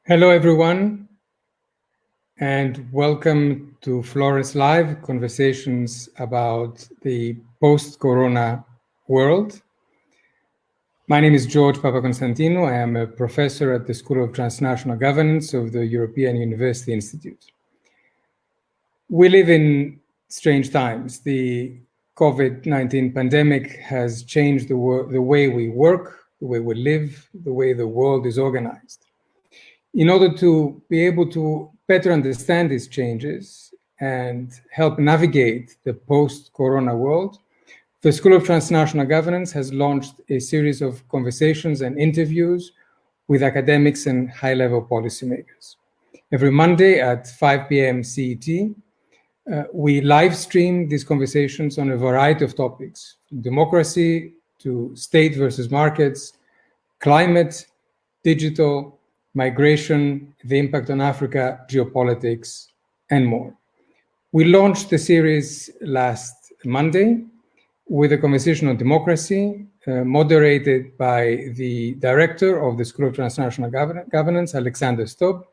Hello, everyone, and welcome to FlorenceLive, conversations about the post-corona world. My name is George Papakonstantinou. I am a professor at the School of Transnational Governance of the European University Institute. We live in strange times. The COVID-19 pandemic has changed the way we work, the way we live, the way the world is organized. In order to be able to better understand these changes and help navigate the post-corona world, the School of Transnational Governance has launched a series of conversations and interviews with academics and high-level policymakers. Every Monday at 5 p.m. CET, we live stream these conversations on a variety of topics, from democracy to state versus markets, climate, digital, migration, the impact on Africa, geopolitics, and more. We launched the series last Monday with a conversation on democracy, moderated by the director of the School of Transnational Governance, Alexander Stob,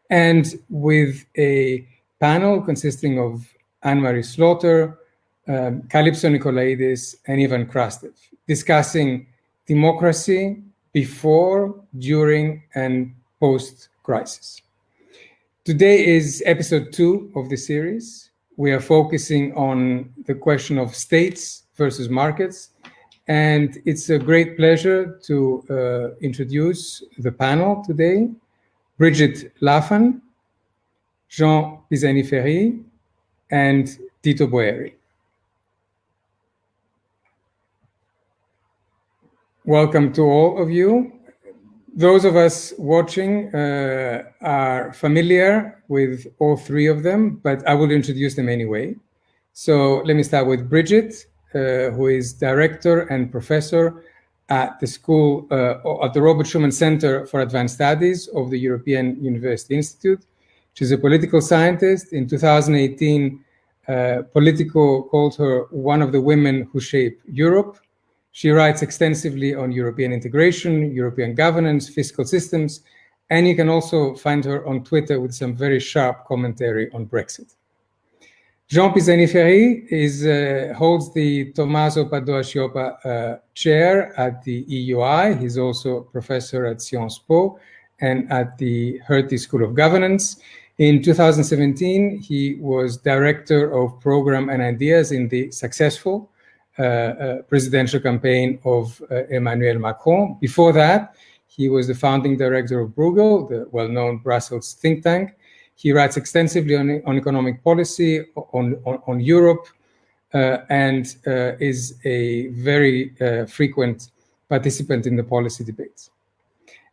and with a panel consisting of Anne-Marie Slaughter, Calypso Nicolaidis, and Ivan Krastev, discussing democracy before, during, and post-crisis. Today is episode 2 of the series. We are focusing on the question of states versus markets, and it's a great pleasure to introduce the panel today. Brigid Laffan, Jean Pisani-Ferry, and Tito Boeri. Welcome to all of you. Those of us watching are familiar with all three of them, but I will introduce them anyway. So let me start with Brigid, who is director and professor at the school, at the Robert Schuman Center for Advanced Studies of the European University Institute. She's a political scientist. In 2018, Politico called her one of the women who shaped Europe. She writes extensively on European integration, European governance, fiscal systems, and you can also find her on Twitter with some very sharp commentary on Brexit. Jean Pisani-Ferry holds the Tommaso Padoa-Schioppa chair at the EUI. He's also professor at Sciences Po and at the Hertie School of Governance. In 2017, he was director of program and ideas in the successful presidential campaign of Emmanuel Macron. Before that, he was the founding director of Bruegel, the well-known Brussels think tank. He writes extensively on economic policy, on Europe, and is a very frequent participant in the policy debates.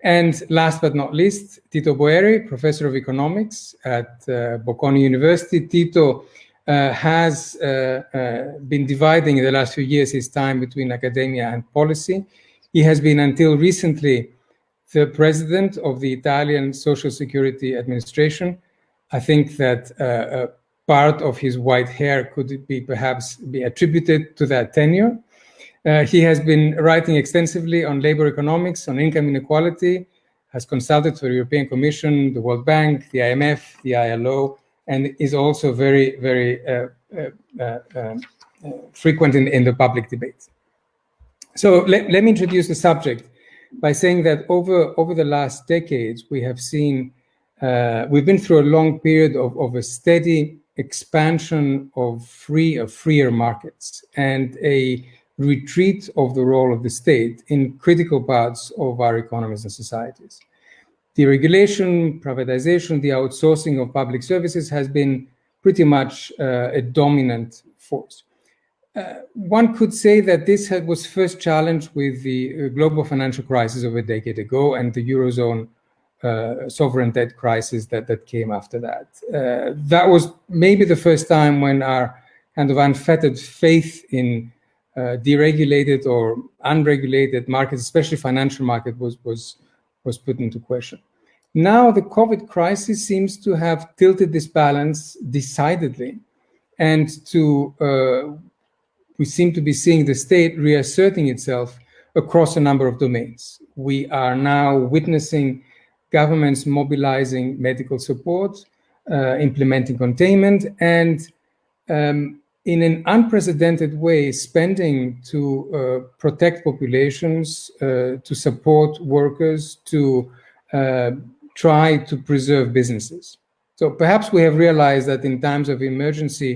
And last but not least, Tito Boeri, professor of economics at Bocconi University. Tito has been dividing in the last few years his time between academia and policy. He has been until recently the president of the Italian Social Security Administration. I think that part of his white hair could be perhaps be attributed to that tenure. He has been writing extensively on labor economics, on income inequality, has consulted for the European Commission, the World Bank, the IMF, the ILO, and is also very, very frequent in the public debate. So let me introduce the subject by saying that over the last decades, we have seen, we've been through a long period of a steady expansion of freer markets and a retreat of the role of the state in critical parts of our economies and societies. Deregulation, privatization, the outsourcing of public services has been pretty much a dominant force. One could say that this was first challenged with the global financial crisis of a decade ago and the Eurozone sovereign debt crisis that came after that. That was maybe the first time when our kind of unfettered faith in deregulated or unregulated markets, especially financial market, was put into question. Now the COVID crisis seems to have tilted this balance decidedly, and we seem to be seeing the state reasserting itself across a number of domains. We are now witnessing governments mobilizing medical support, implementing containment, and in an unprecedented way, spending to protect populations, to support workers, to try to preserve businesses. So perhaps we have realized that in times of emergency,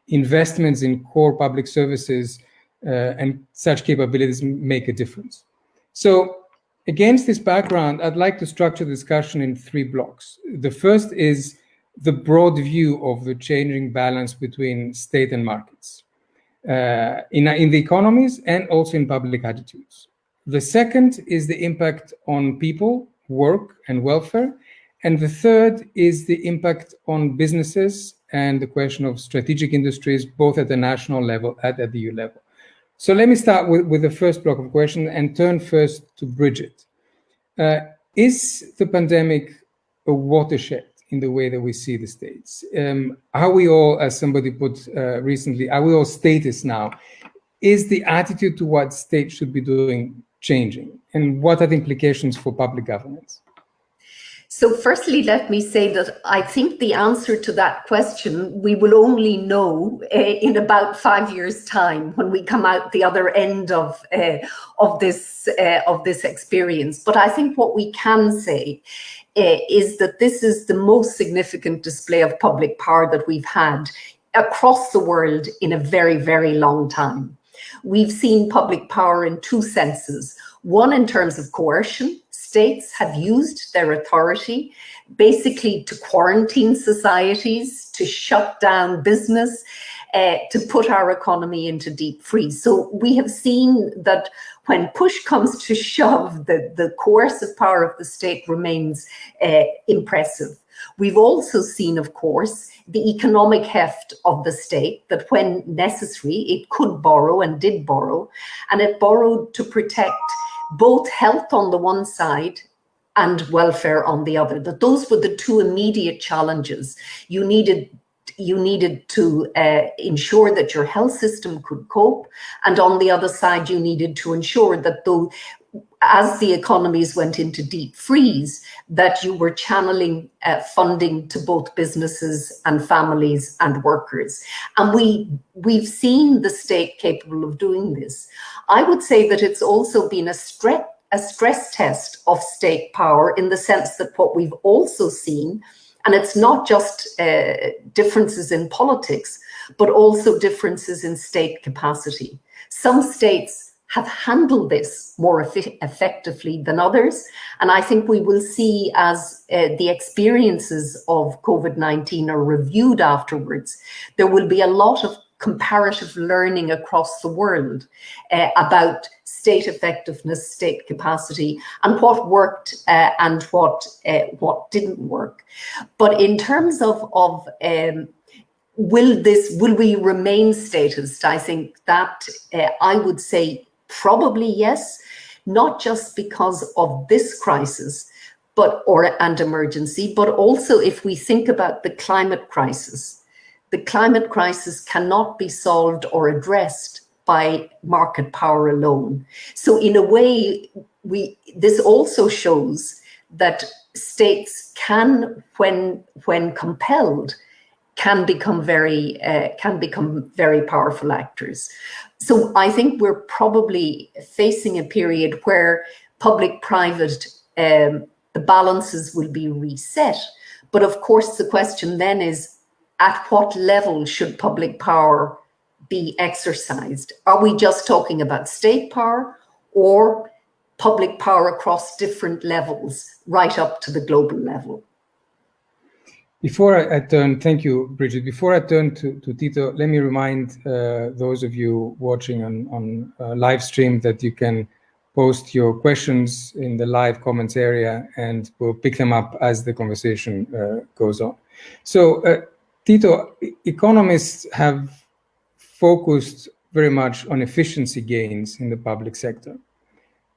investments in core public services and such capabilities make a difference. So against this background, I'd like to structure the discussion in 3 blocks. The first is the broad view of the changing balance between state and markets in the economies and also in public attitudes. The second is the impact on people, work, and welfare. And the third is the impact on businesses and the question of strategic industries, both at the national level and at the EU level. So let me start with the first block of questions and turn first to Brigid. Is the pandemic a watershed in the way that we see the states? Are we all, as somebody put recently, are we all statists now? Is the attitude to what states should be doing changing? And what are the implications for public governance? So firstly, let me say that I think the answer to that question we will only know in about 5 years' time when we come out the other end of this experience. But I think what we can say is that this is the most significant display of public power that we've had across the world in a very, very long time. We've seen public power in 2 senses. One, in terms of coercion. States have used their authority basically to quarantine societies, to shut down business, to put our economy into deep freeze. So we have seen that when push comes to shove, the coercive power of the state remains impressive. We've also seen, of course, the economic heft of the state, that when necessary, it could borrow and did borrow, and it borrowed to protect both health on the one side and welfare on the other. That those were the 2 immediate challenges. You needed to ensure that your health system could cope, and on the other side, you needed to ensure that though, as the economies went into deep freeze, that you were channeling funding to both businesses and families and workers. And we've seen the state capable of doing this. I would say that it's also been a stress test of state power, in the sense that what we've also seen, and it's not just differences in politics, but also differences in state capacity. Some states have handled this more effectively than others. And I think we will see, as the experiences of COVID-19 are reviewed afterwards, there will be a lot of comparative learning across the world about state effectiveness, state capacity, and what worked and what didn't work. But in terms of will we remain statist? I think that I would say probably yes, not just because of this crisis, and emergency, but also if we think about the climate crisis. The climate crisis cannot be solved or addressed by market power alone. So in a way, this also shows that states can, when compelled, can become very powerful actors. So I think we're probably facing a period where public-private, the balances will be reset. But of course, the question then is, at what level should public power be exercised? Are we just talking about state power, or public power across different levels, right up to the global level? Before I turn, thank you, Brigid. Before I turn to Tito, let me remind those of you watching on live stream that you can post your questions in the live comments area, and we'll pick them up as the conversation goes on. So, Tito, economists have focused very much on efficiency gains in the public sector.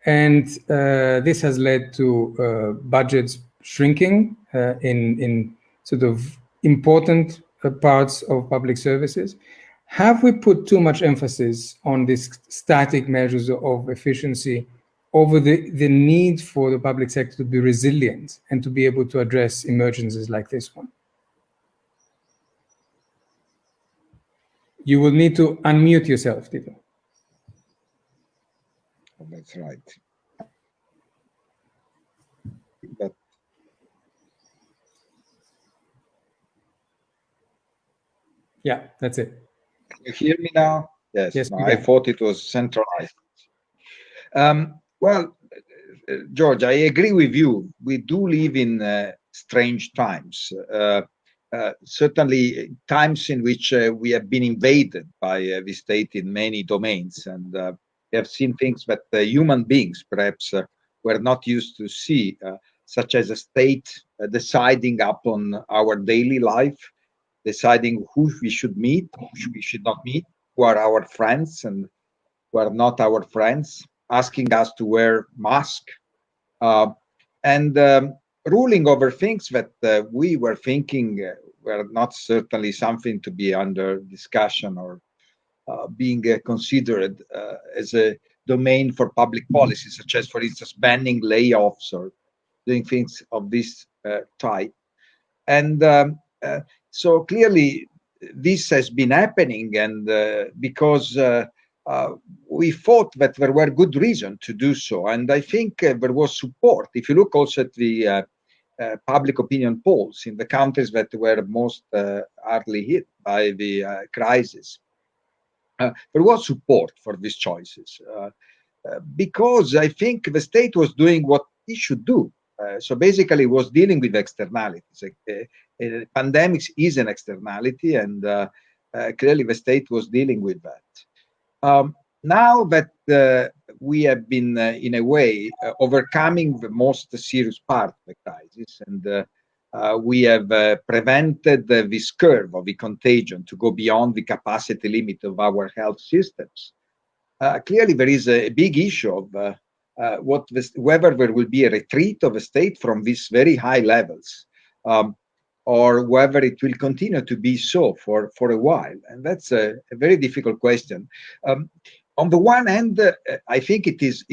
And this has led to budgets shrinking in sort of important parts of public services. Have we put too much emphasis on these static measures of efficiency over the need for the public sector to be resilient and to be able to address emergencies like this one. You will need to unmute yourself, Tito. Oh, that's right. But yeah, that's it. can you hear me now? Yes. Yes, No, we I can. thought it was centralized. Well, George, I agree with you. We do live in strange times. Certainly times in which we have been invaded by the state in many domains, and we have seen things that human beings perhaps were not used to see, such as a state deciding upon our daily life, deciding who we should meet, who we should not meet, who are our friends and who are not our friends, asking us to wear masks, and ruling over things that we were thinking were not certainly something to be under discussion or being considered as a domain for public policy, such as, for instance, banning layoffs or doing things of this type. And so clearly this has been happening, and because we thought that there were good reasons to do so, and I think there was support. If you look also at the public opinion polls in the countries that were most hardly hit by the crisis, there was support for these choices, because I think the state was doing what it should do. So basically, it was dealing with externalities. Pandemics is an externality, and clearly the state was dealing with that. Now that we have been, in a way, overcoming the most serious part of the crisis, and we have prevented this curve of the contagion to go beyond the capacity limit of our health systems. Clearly, there is a big issue of whether there will be a retreat of the state from these very high levels, or whether it will continue to be so for a while. And that's a very difficult question. On the one hand, I think it is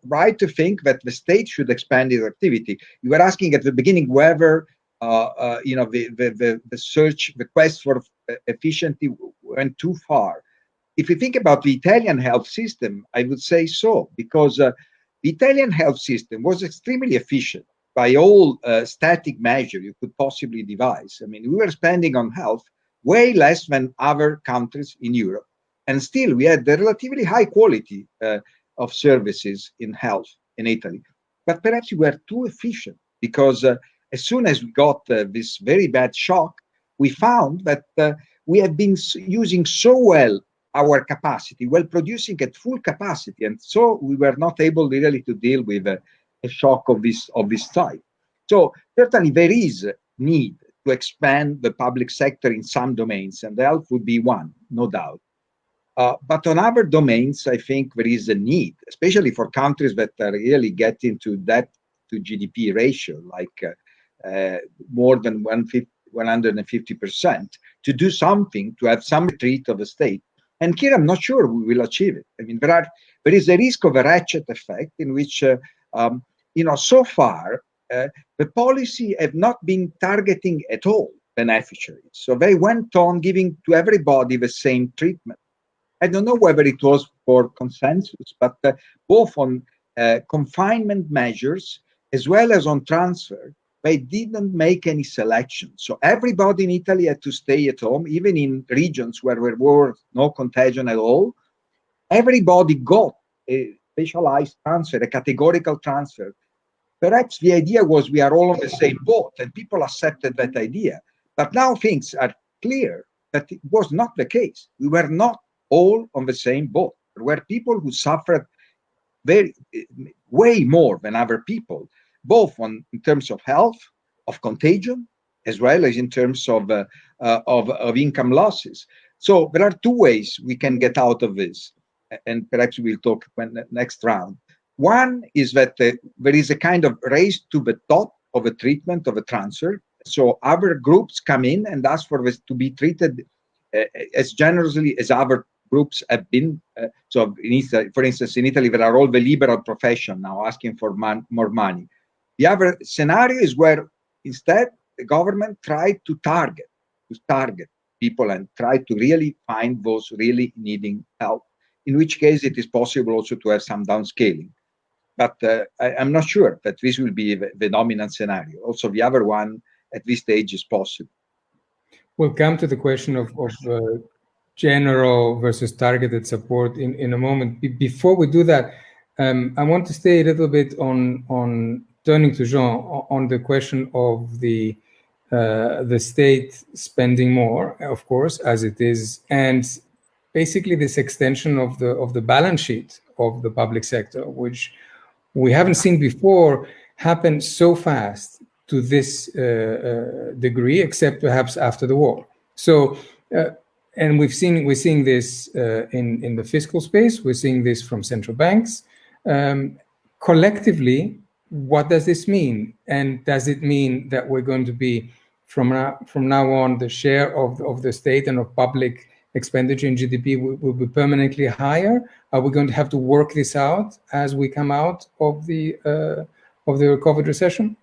right to think that the state should expand its activity. You were asking at the beginning whether the search, the quest for efficiency went too far. If you think about the Italian health system, I would say so, because the Italian health system was extremely efficient by all static measure you could possibly devise. I mean, we were spending on health way less than other countries in Europe, and still we had the relatively high quality of services in health in Italy. But perhaps we were too efficient, because as soon as we got this very bad shock, we found that we have been using so well our capacity, while producing at full capacity, and so we were not able really to deal with a shock of this type. So certainly there is need to expand the public sector in some domains, and health would be one, no doubt. But on other domains, I think there is a need, especially for countries that are really getting to debt to GDP ratio, like more than 150%, to do something, to have some retreat of the state. And here I'm not sure we will achieve it. I mean, there is a risk of a ratchet effect in which, so far, the policy have not been targeting at all beneficiaries. So they went on giving to everybody the same treatment. I don't know whether it was for consensus, but both on confinement measures as well as on transfer, they didn't make any selection. So everybody in Italy had to stay at home, even in regions where there were no contagion at all. Everybody got a specialized transfer, a categorical transfer. Perhaps the idea was we are all on the same boat, and people accepted that idea. But now things are clear that it was not the case. We were not all on the same boat. There were people who suffered way more than other people, both in terms of health, of contagion, as well as in terms of income losses. So there are two ways we can get out of this, and perhaps we'll talk next round. One is that there is a kind of race to the top of a treatment, of a transfer. So other groups come in and ask for this to be treated as generously as other groups have been, so in Italy, for instance, in Italy, there are all the liberal profession now asking for more money. The other scenario is where instead the government tried to target people and try to really find those really needing help, in which case it is possible also to have some downscaling. But I'm not sure that this will be the dominant scenario. Also, the other one at this stage is possible. We'll come to the question of general versus targeted support in a moment. Before we do that, I want to stay a little bit on turning to Jean on the question of the state spending more, of course, as it is, and basically this extension of the balance sheet of the public sector, which we haven't seen before happen so fast to this degree, except perhaps after the war. So, and we're seeing this in the fiscal space. We're seeing this from central banks. Collectively, what does this mean? And does it mean that we're going to be from now on the share of the state and of public expenditure in GDP will be permanently higher? Are we going to have to work this out as we come out of the COVID recession?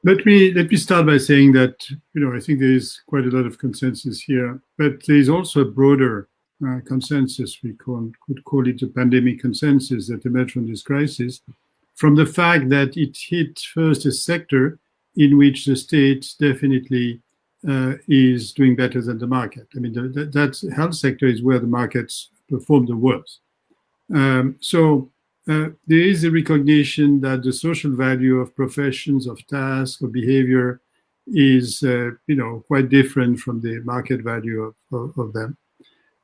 Let me start by saying that I think there is quite a lot of consensus here, but there is also a broader consensus. We could call it a pandemic consensus that emerged from this crisis, from the fact that it hit first a sector in which the state definitely is doing better than the market. I mean, that health sector is where the markets perform the worst. So there is a recognition that the social value of professions, of tasks, of behavior is, quite different from the market value of them.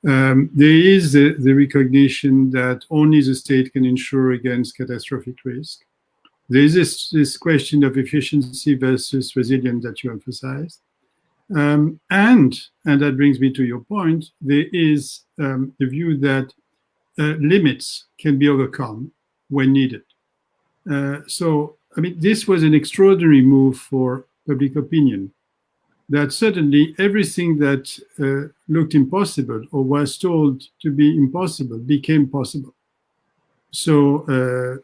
There is the recognition that only the state can insure against catastrophic risk. There is this question of efficiency versus resilience that you emphasized. And that brings me to your point, there is the view that limits can be overcome when needed. So, this was an extraordinary move for public opinion, that suddenly everything that looked impossible or was told to be impossible became possible. So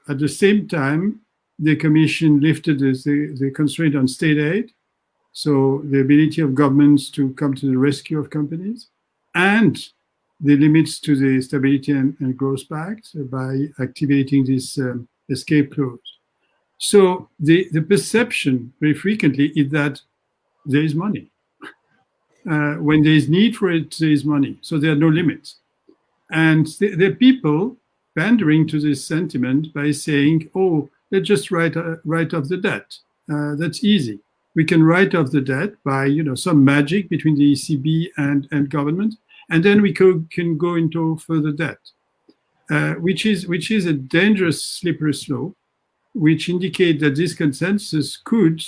at the same time, the Commission lifted the constraint on state aid, so the ability of governments to come to the rescue of companies, and the limits to the Stability and Growth Pact by activating this escape clause. So the perception very frequently is that there is money. When there is need for it, there is money. So there are no limits. And there are people pandering to this sentiment by saying, oh, let's just write off the debt. That's easy. We can write off the debt by some magic between the ECB and government, and then we can go into further debt, which is a dangerous slippery slope, which indicate that this consensus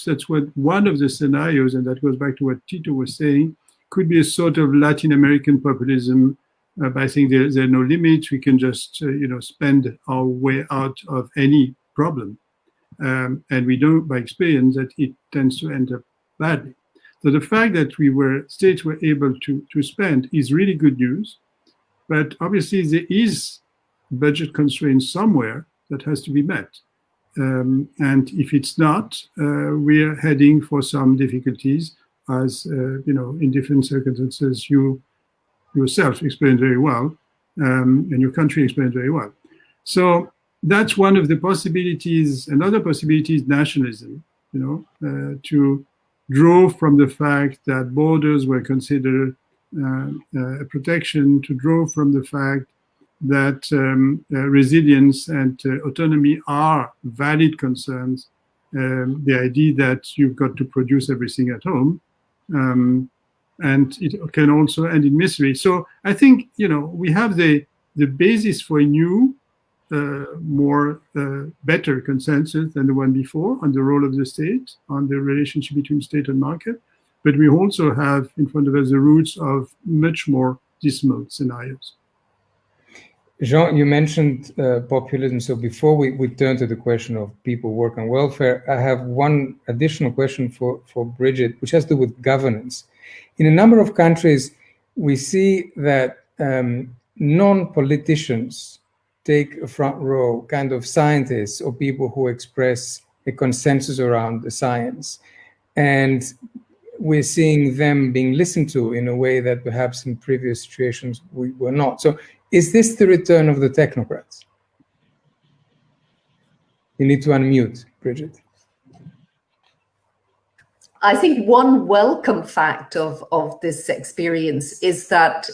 that's what one of the scenarios, and that goes back to what Tito was saying, could be a sort of Latin American populism by saying there are no limits, we can just spend our way out of any problem. And we know by experience that it tends to end up badly. So the fact that states were able to spend is really good news, but obviously there is budget constraints somewhere that has to be met. And if it's not, we are heading for some difficulties, as in different circumstances you yourself explained very well, and your country explained very well. So that's one of the possibilities. Another possibility is nationalism, to draw from the fact that borders were considered a protection, to draw from the fact that resilience and autonomy are valid concerns. The idea that you've got to produce everything at home, and it can also end in misery. So I think we have the basis for a new, more better consensus than the one before on the role of the state, on the relationship between state and market. But we also have in front of us the roots of much more dismal scenarios. Jean, you mentioned populism. So before we turn to the question of people work on welfare, I have one additional question for Brigid, which has to do with governance. In a number of countries, we see that non-politicians take a front row, kind of scientists or people who express a consensus around the science. And we're seeing them being listened to in a way that perhaps in previous situations we were not. So is this the return of the technocrats? You need to unmute, Brigid. I think one welcome fact of this experience is that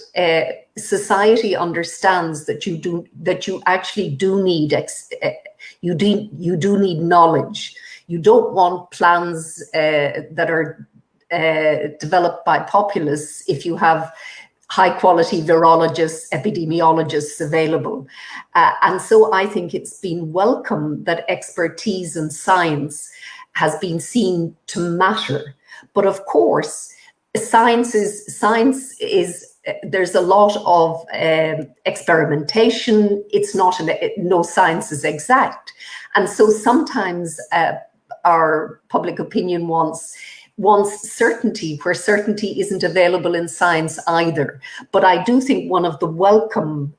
society understands that you actually do need you do need knowledge. You don't want plans that are developed by populists if you have high quality virologists, epidemiologists available. And so I think it's been welcome that expertise in science has been seen to matter. But of course, science is there's a lot of experimentation. It's not, no science is exact. And so sometimes our public opinion wants certainty where certainty isn't available in science either. But I do think one of the welcome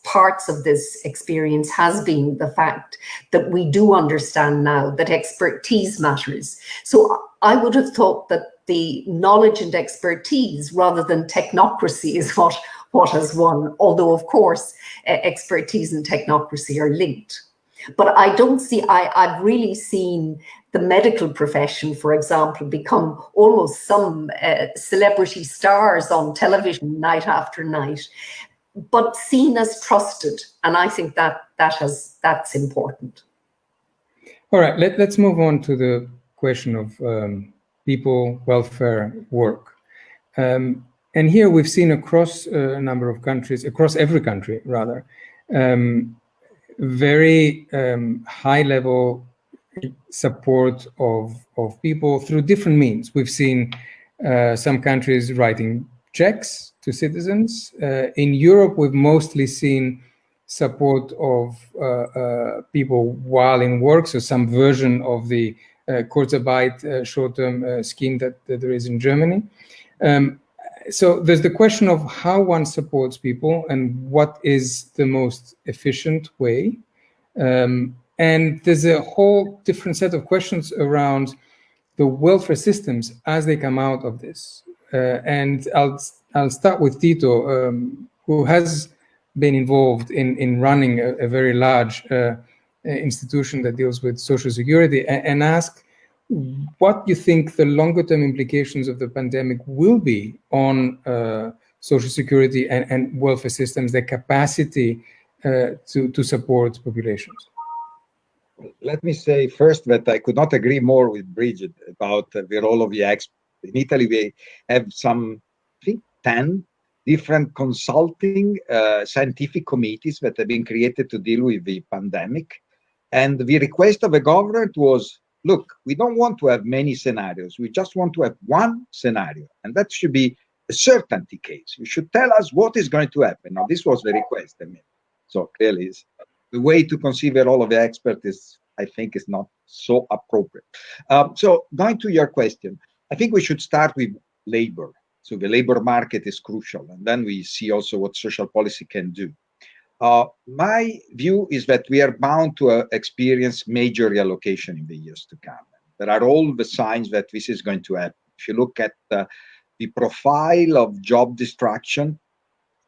parts of this experience has been the fact that we do understand now that expertise matters. So I would have thought that the knowledge and expertise rather than technocracy is what has won, although of course expertise and technocracy are linked. But I don't see, I've really seen the medical profession, for example, become almost some celebrity stars on television night after night, but seen as trusted. And I think that's important. All right, let's move on to the question of people, welfare, work. And here we've seen across a number of countries, across every country rather, very high level support of people through different means. We've seen some countries writing checks to citizens. In Europe, we've mostly seen support of people while in work, so some version of the Kurzarbeit short-term scheme that there is in Germany. So there's the question of how one supports people and what is the most efficient way. And there's a whole different set of questions around the welfare systems as they come out of this. And I'll start with Tito, who has been involved in running a very large institution that deals with Social Security, and ask what you think the longer term implications of the pandemic will be on Social Security and welfare systems, their capacity to support populations. Let me say first that I could not agree more with Brigid about the role of the experts. In Italy, we have some, I think, 10 different consulting scientific committees that have been created to deal with the pandemic. And the request of the government was, look, we don't want to have many scenarios. We just want to have one scenario. And that should be a certainty case. You should tell us what is going to happen. Now, this was the request. So clearly, the way to conceive the role of the expert is, I think, is not so appropriate. So going to your question, I think we should start with labor. So the labor market is crucial. And then we see also what social policy can do. My view is that we are bound to experience major reallocation in the years to come. There are all the signs that this is going to happen. If you look at the profile of job destruction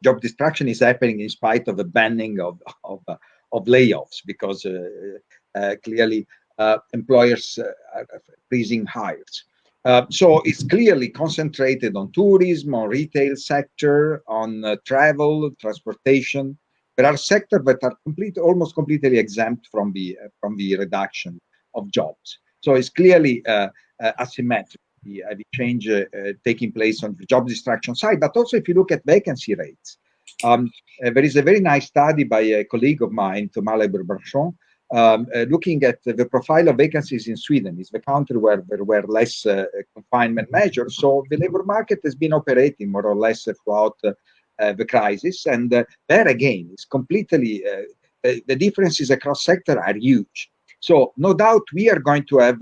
is happening in spite of the banning of layoffs, because clearly employers are freezing hires. So it's clearly concentrated on tourism, on retail sector, on travel, transportation. There are sectors that are almost completely exempt from the reduction of jobs. So it's clearly asymmetric, the change taking place on the job destruction side. But also, if you look at vacancy rates, there is a very nice study by a colleague of mine, Thomas Leber-Branchon, looking at the profile of vacancies in Sweden. It's the country where there were less confinement measures. So the labor market has been operating more or less throughout the crisis. And there again, it's completely, the differences across sector are huge. So no doubt we are going to have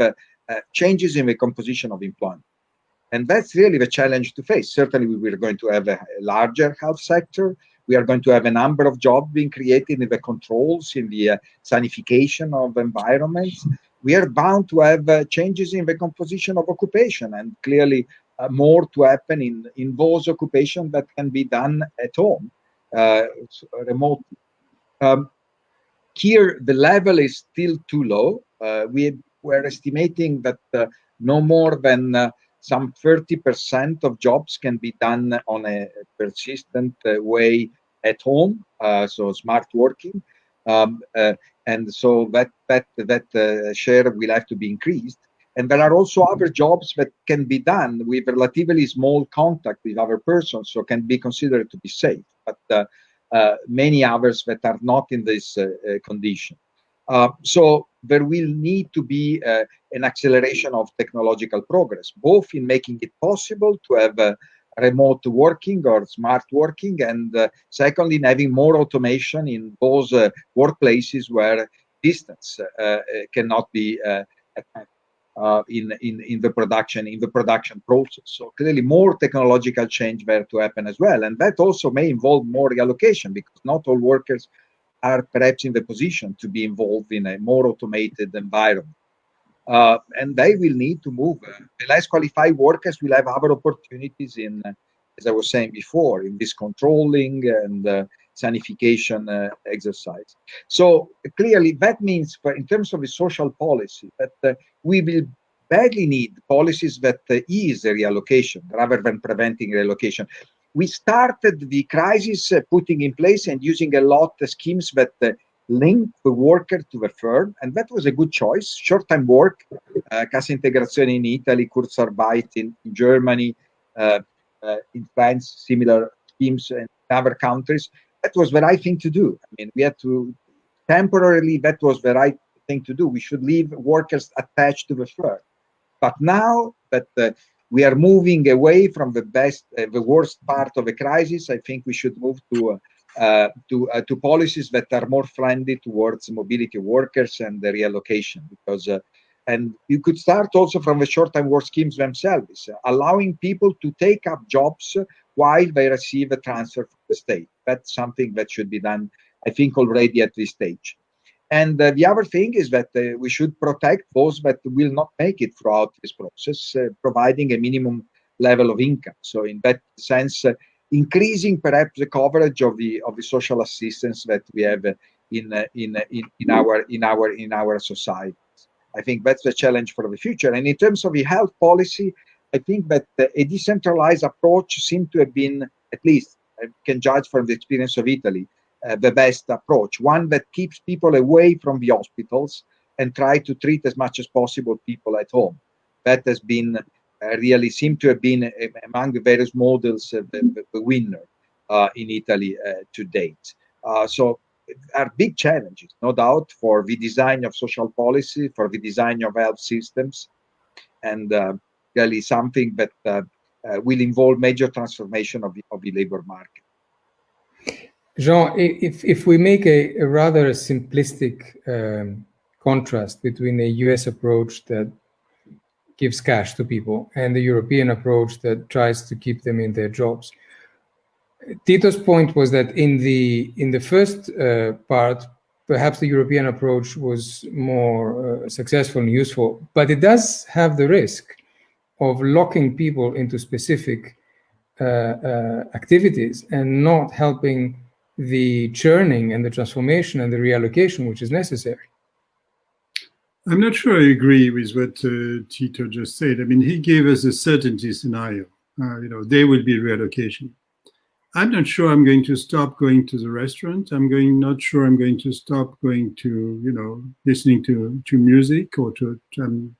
changes in the composition of employment. And that's really the challenge to face. Certainly, we are going to have a larger health sector. We are going to have a number of jobs being created in the controls, in the sanification of environments. We are bound to have changes in the composition of occupation, and clearly more to happen in those occupations that can be done at home, remotely. Here, the level is still too low. We're estimating that no more than some 30% of jobs can be done on a persistent way at home, so smart working, and so that share will have to be increased. And there are also other jobs that can be done with relatively small contact with other persons, so can be considered to be safe. But many others that are not in this condition. So there will need to be an acceleration of technological progress, both in making it possible to have remote working or smart working, and secondly, in having more automation in those workplaces where distance cannot be in the production process. So clearly more technological change there to happen as well, and that also may involve more reallocation, because not all workers are perhaps in the position to be involved in a more automated environment, and they will need to move. The less qualified workers will have other opportunities in, as I was saying before, in this controlling and sanification exercise. So clearly that means, in terms of the social policy, that we will badly need policies that ease the reallocation rather than preventing relocation. We started the crisis putting in place and using a lot of schemes that link the worker to the firm, and that was a good choice. Short-time work, Cassa Integrazione in Italy, Kurzarbeit in Germany, in France, similar schemes in other countries. That was the right thing to do. I mean, we had to temporarily, that was the right thing to do. We should leave workers attached to the firm. But now that we are moving away from the worst part of the crisis, I think we should move to policies that are more friendly towards mobility of workers and the reallocation, because and you could start also from the short-time work schemes themselves, allowing people to take up jobs while they receive a transfer from the state. That's something that should be done, I think, already at this stage. And the other thing is that we should protect those that will not make it throughout this process, providing a minimum level of income. So in that sense, increasing perhaps the coverage of the social assistance that we have in our society. I think that's the challenge for the future. And in terms of the health policy, I think that a decentralized approach seemed to have been, at least I can judge from the experience of Italy, the best approach, one that keeps people away from the hospitals and try to treat as much as possible people at home. That has been really seemed to have been among the various models the winner in Italy to date. So are big challenges, no doubt, for the design of social policy, for the design of health systems, and really something that will involve major transformation of the labor market. Jean, if we make a rather simplistic contrast between a US approach that gives cash to people and the European approach that tries to keep them in their jobs, Tito's point was that in the first part, perhaps the European approach was more successful and useful, but it does have the risk of locking people into specific activities and not helping the churning and the transformation and the reallocation which is necessary. I'm not sure I agree with what Tito just said. I mean, he gave us a certainty scenario. There will be reallocation. I'm not sure I'm going to stop going to the restaurant. Not sure I'm going to stop going to, listening to music, or I'm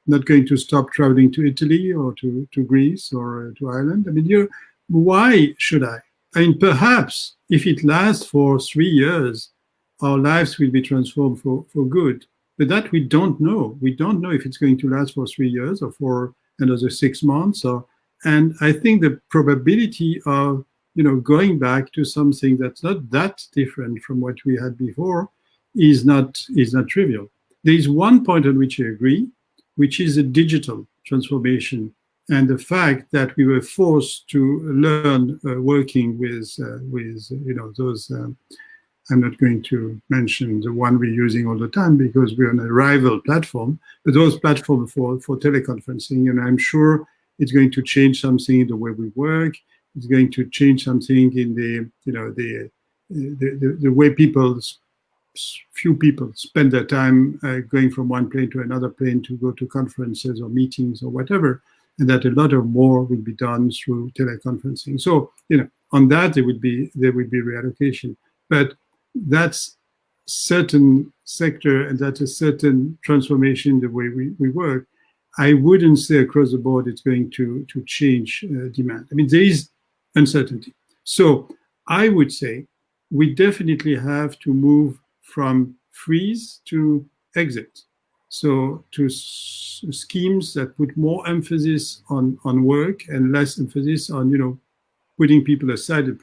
not going to stop traveling to Italy or to Greece or to Ireland. I mean, why should I? I mean, perhaps if it lasts for 3 years, our lives will be transformed for good. But that we don't know. We don't know if it's going to last for 3 years or for another 6 months. And I think the probability of going back to something that's not that different from what we had before is not trivial. There is one point on which I agree, which is a digital transformation and the fact that we were forced to learn working with those. I'm not going to mention the one we're using all the time because we're on a rival platform, but those platforms for teleconferencing, and I'm sure it's going to change something in the way we work. It's going to change something in the way few people spend their time going from one plane to another plane to go to conferences or meetings or whatever, and that a lot of more will be done through teleconferencing. So, on that there would be reallocation, but that's certain sector and that's a certain transformation in the way we work. I wouldn't say across the board it's going to change demand. I mean, there is uncertainty. So I would say we definitely have to move from freeze to exit. So to schemes that put more emphasis on work and less emphasis on, putting people aside and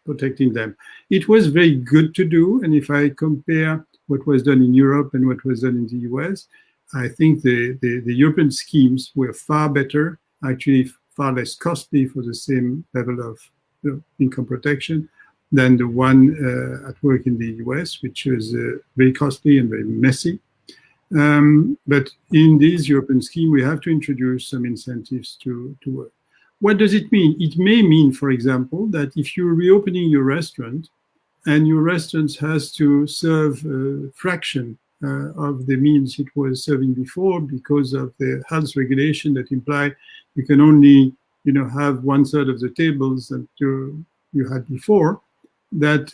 protecting them. It was very good to do. And if I compare what was done in Europe and what was done in the US, I think the European schemes were far better, actually far less costly for the same level of income protection than the one at work in the US, which was very costly and very messy. But in this European scheme, we have to introduce some incentives to work. What does it mean? It may mean, for example, that if you're reopening your restaurant and your restaurant has to serve a fraction of the meals it was serving before because of the health regulation that imply you can only have 1/3 of the tables that you had before, that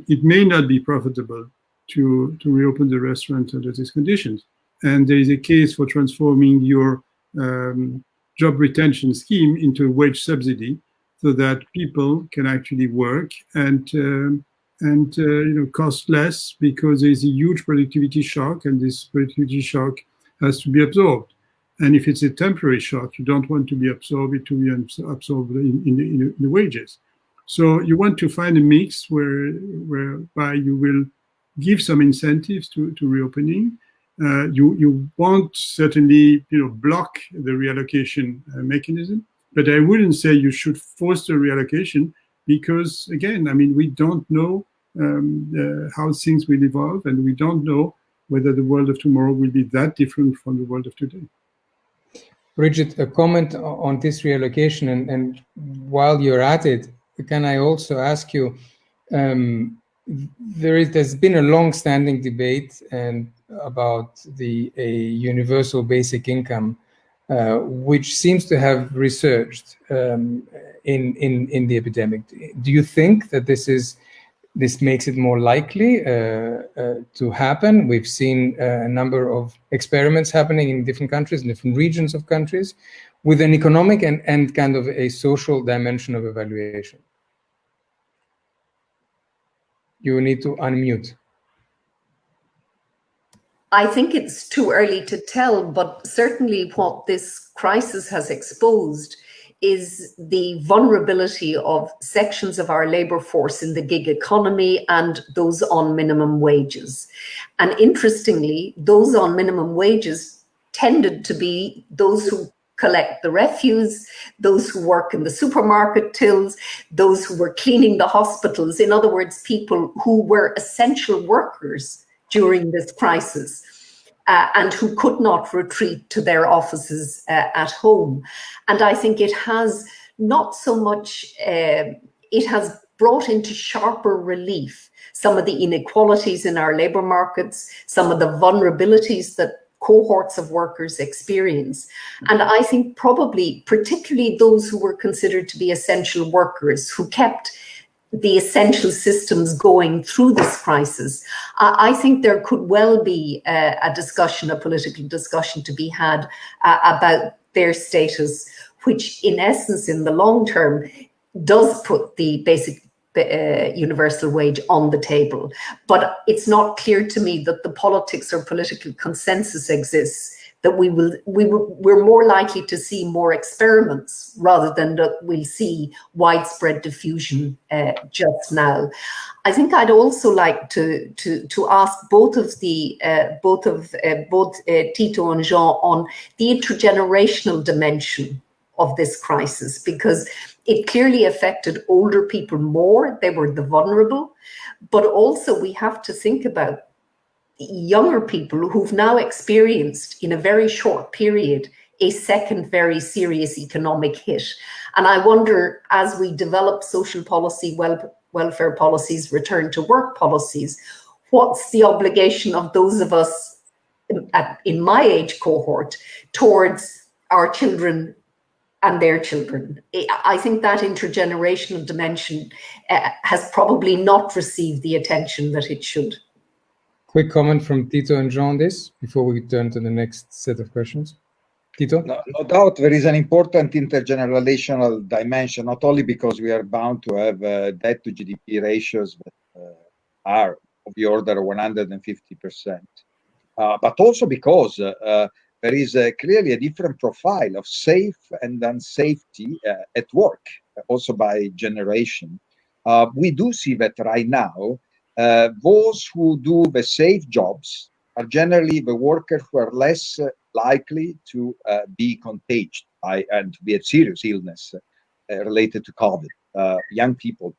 it may not be profitable to reopen the restaurant under these conditions. And there is a case for transforming your job retention scheme into a wage subsidy so that people can actually work and cost less, because there is a huge productivity shock, and this productivity shock has to be absorbed. And if it's a temporary shock, you don't want to be absorbed absorbed in the wages. So you want to find a mix whereby you will give some incentives to reopening. You won't certainly block the reallocation mechanism, but I wouldn't say you should force the reallocation, because again, I mean, we don't know how things will evolve, and we don't know whether the world of tomorrow will be that different from the world of today. Brigid, a comment on this reallocation, and while you're at it, can I also ask you, there's been a long-standing debate about a universal basic income, which seems to have resurged in the epidemic. Do you think that this makes it more likely to happen? We've seen a number of experiments happening in different countries, in different regions of countries, with an economic and kind of a social dimension of evaluation. You need to unmute. I think it's too early to tell, but certainly what this crisis has exposed is the vulnerability of sections of our labor force in the gig economy and those on minimum wages. And interestingly, those on minimum wages tended to be those who collect the refuse, those who work in the supermarket tills, those who were cleaning the hospitals. In other words, people who were essential workers during this crisis. And who could not retreat to their offices at home. And I think it has not so much, it has brought into sharper relief some of the inequalities in our labor markets, some of the vulnerabilities that cohorts of workers experience. And I think probably, particularly those who were considered to be essential workers, who kept the essential systems going through this crisis, I think there could well be a political discussion to be had about their status, which in essence, in the long term, does put the basic universal wage on the table. But it's not clear to me that the politics or political consensus exists that we're more likely to see more experiments rather than that we'll see widespread diffusion just now. I think I'd also like to ask both Tito and Jean on the intergenerational dimension of this crisis, because it clearly affected older people more. They were the vulnerable, but also we have to think about younger people who've now experienced in a very short period a second very serious economic hit. And I wonder, as we develop social policy, welfare policies, return to work policies, what's the obligation of those of us in my age cohort towards our children and their children? I think that intergenerational dimension has probably not received the attention that it should. Quick comment from Tito and Jean on this before we turn to the next set of questions. Tito? No doubt there is an important intergenerational dimension, not only because we are bound to have debt to GDP ratios that are of the order of 150%, but also because there is clearly a different profile of safe and unsafety at work, also by generation. We do see that right now, those who do the safe jobs are generally the workers who are less likely to be contagious and to be a serious illness related to COVID. Young people,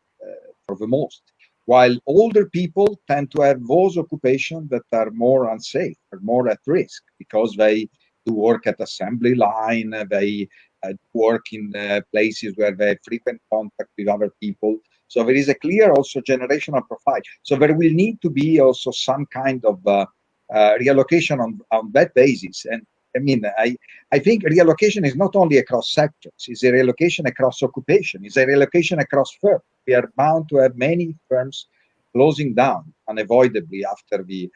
for the most. While older people tend to have those occupations that are more unsafe, or more at risk, because they do work at assembly line, they work in places where they have frequent contact with other people. So there is a clear also generational profile. So there will need to be also some kind of reallocation on that basis. And I mean, I think reallocation is not only across sectors, it's a reallocation across occupation, it's a reallocation across firms. We are bound to have many firms closing down unavoidably after this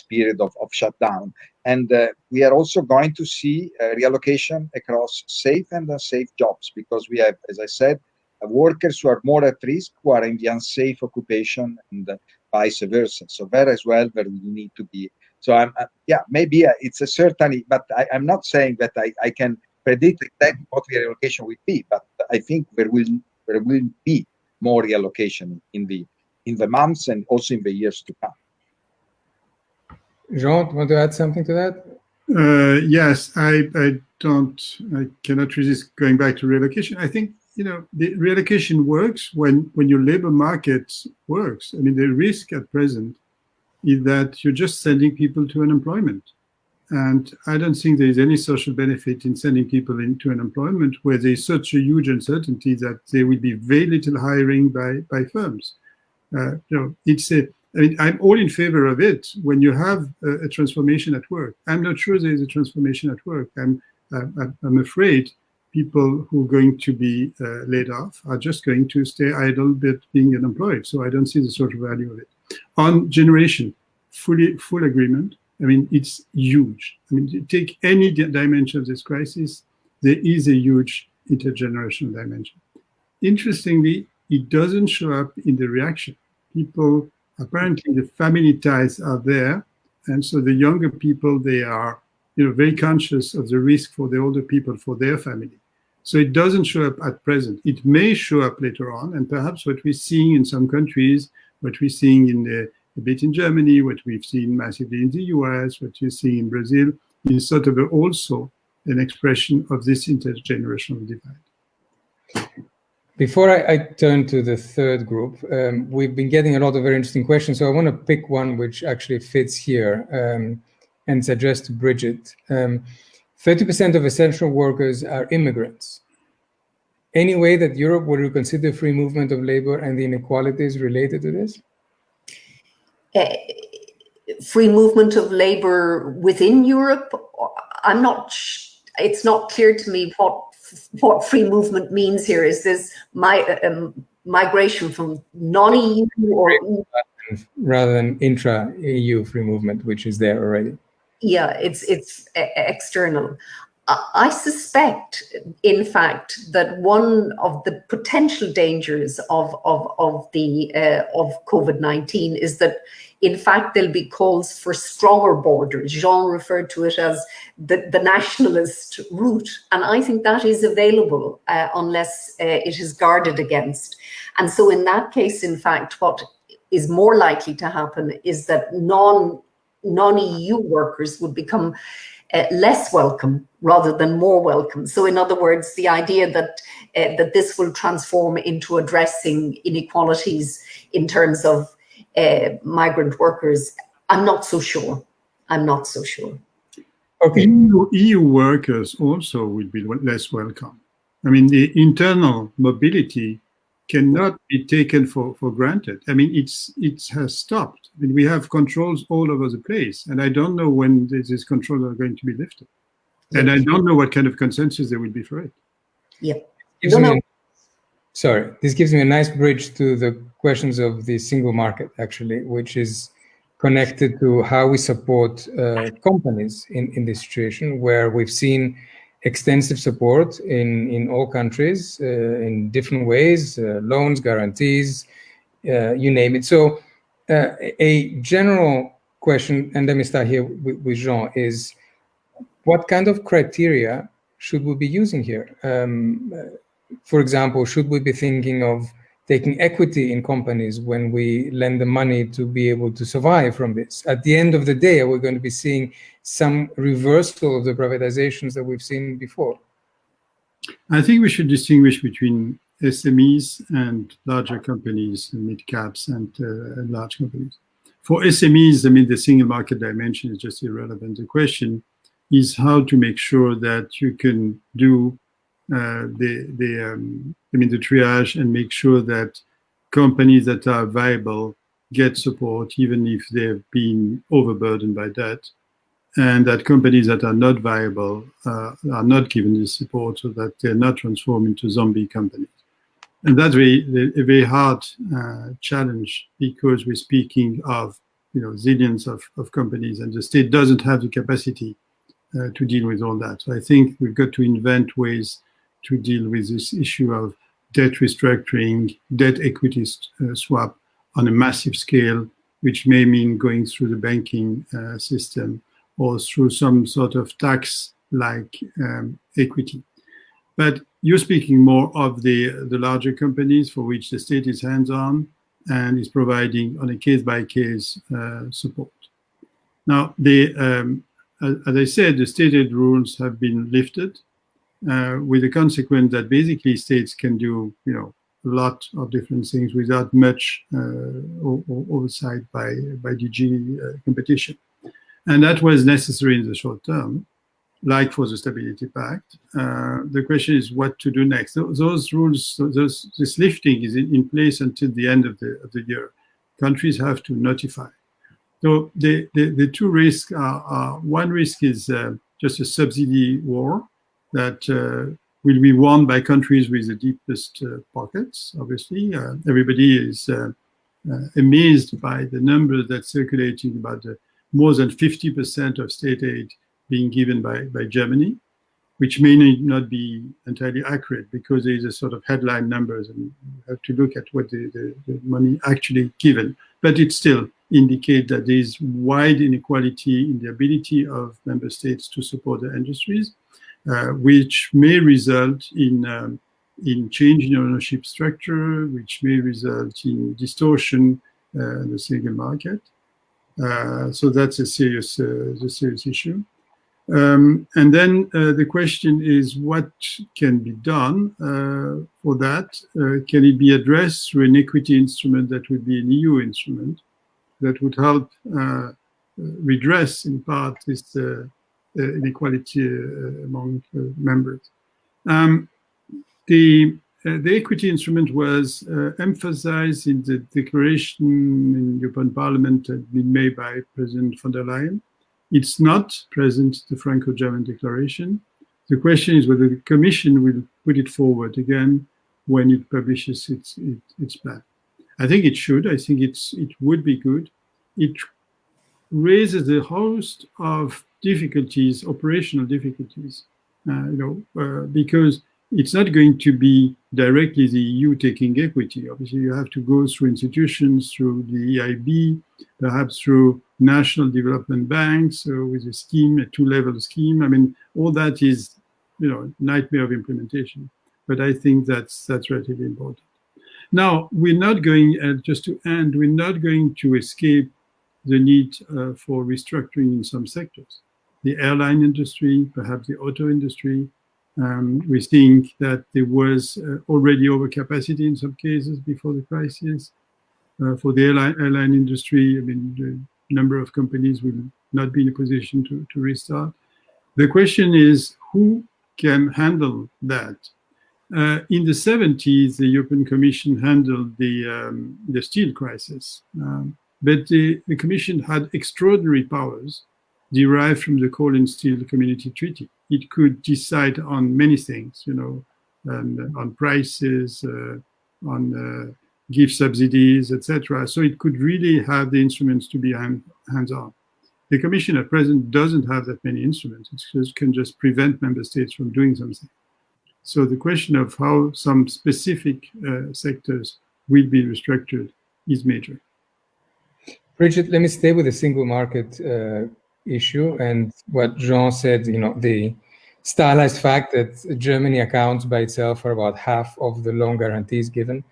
period of shutdown. And we are also going to see reallocation across safe and unsafe jobs, because we have, as I said, workers who are more at risk, who are in the unsafe occupation, and vice versa. So there as well, there will need to be. So maybe it's a certainly, but I'm not saying that I can predict exactly what the reallocation will be, but I think there will be more reallocation in the months and also in the years to come. Jean, want to add something to that? Yes, I cannot resist going back to relocation. I think, the relocation works when your labor market works. I mean, the risk at present is that you're just sending people to unemployment. And I don't think there is any social benefit in sending people into unemployment where there is such a huge uncertainty that there will be very little hiring by firms. I'm all in favor of it when you have a transformation at work. I'm not sure there is a transformation at work. I'm afraid people who are going to be laid off are just going to stay idle, but being unemployed. So I don't see the sort of value of it. On generation, full agreement. I mean, it's huge. I mean, take any dimension of this crisis, there is a huge intergenerational dimension. Interestingly, it doesn't show up in the reaction. People, apparently the family ties are there. And so the younger people, they are very conscious of the risk for the older people, for their family. So it doesn't show up at present. It may show up later on. And perhaps what we're seeing in some countries, what we're seeing a bit in Germany, what we've seen massively in the US, what you're seeing in Brazil, is sort of also an expression of this intergenerational divide. Before I turn to the third group, we've been getting a lot of very interesting questions. So I want to pick one which actually fits here, and it's addressed to Brigid. 30% of essential workers are immigrants. Any way that Europe will reconsider free movement of labor and the inequalities related to this? Free movement of labor within Europe? It's not clear to me what free movement means here. Is this migration from non-EU or rather than intra-EU free movement, which is there already? Yeah, it's external. I suspect, in fact, that one of the potential dangers of COVID-19 is that, in fact, there'll be calls for stronger borders. Jean referred to it as the nationalist route, and I think that is available unless it is guarded against. And so, in that case, in fact, what is more likely to happen is that non-EU workers would become less welcome rather than more welcome. So in other words, the idea that that this will transform into addressing inequalities in terms of migrant workers, I'm not so sure. I'm not so sure. Okay. EU workers also will be less welcome. I mean, the internal mobility cannot be taken for granted. I mean, it has stopped. I mean, we have controls all over the place, and I don't know when these controls are going to be lifted. Yes. And I don't know what kind of consensus there will be for it. Yeah. Sorry, this gives me a nice bridge to the questions of the single market, actually, which is connected to how we support companies in this situation, where we've seen extensive support in all countries in different ways, loans, guarantees, you name it. So a general question, and let me start here with Jean, is what kind of criteria should we be using here? For example, should we be thinking of taking equity in companies when we lend the money to be able to survive from this? At the end of the day, are we going to be seeing some reversal of the privatizations that we've seen before? I think we should distinguish between SMEs and larger companies, mid caps and large companies. For SMEs, I mean, the single market dimension is just irrelevant. The question is how to make sure that you can do the triage and make sure that companies that are viable get support, even if they've been overburdened by debt, and that companies that are not viable are not given the support so that they're not transformed into zombie companies. And that's a very hard challenge, because we're speaking of zillions of companies, and the state doesn't have the capacity to deal with all that. So I think we've got to invent ways to deal with this issue of debt restructuring, debt equity swap on a massive scale, which may mean going through the banking system or through some sort of tax-like equity. But you're speaking more of the larger companies for which the state is hands-on and is providing on a case-by-case support. Now, as I said, the state aid rules have been lifted, with the consequence that basically states can do, a lot of different things without much oversight by DG competition. And that was necessary in the short term, like for the Stability Pact. The question is what to do next. Those rules, this lifting is in place until the end of the year. Countries have to notify. So the two risks are one risk is just a subsidy war that will be won by countries with the deepest pockets, obviously. Everybody is amazed by the number that's circulating about more than 50% of state aid being given by Germany, which may not be entirely accurate because there is a sort of headline numbers and you have to look at what the money actually given. But it still indicates that there is wide inequality in the ability of member states to support their industries, which may result in change in ownership structure, which may result in distortion in the single market. So that's a serious issue. And then the question is what can be done for that? Can it be addressed through an equity instrument that would be an EU instrument that would help redress in part this inequality among members? The equity instrument was emphasized in the declaration in European Parliament that had been made by President von der Leyen. It's not present in the Franco-German declaration. The question is whether the Commission will put it forward again when it publishes its plan. I think it should. I think it would be good. It raises a host of difficulties, operational difficulties, because it's not going to be directly the EU taking equity. Obviously, you have to go through institutions, through the EIB, perhaps through national development banks, with a scheme, a two-level scheme. I mean, all that is, nightmare of implementation. But I think that's relatively important. Now, we're not going, just to end, we're not going to escape the need for restructuring in some sectors. the airline industry, perhaps the auto industry. We think that there was already overcapacity in some cases before the crisis. For the airline industry, I mean, the number of companies will not be in a position to restart. The question is, who can handle that? In the 70s, the European Commission handled the steel crisis, but the Commission had extraordinary powers derived from the Coal and Steel Community Treaty. It could decide on many things, on prices, on give subsidies, etc. So it could really have the instruments to be hands-on. The Commission at present doesn't have that many instruments. It can just prevent member states from doing something. So the question of how some specific sectors will be restructured is major. Brigid, let me stay with the single market issue and what Jean said, the stylized fact that Germany accounts by itself for about half of the loan guarantees given.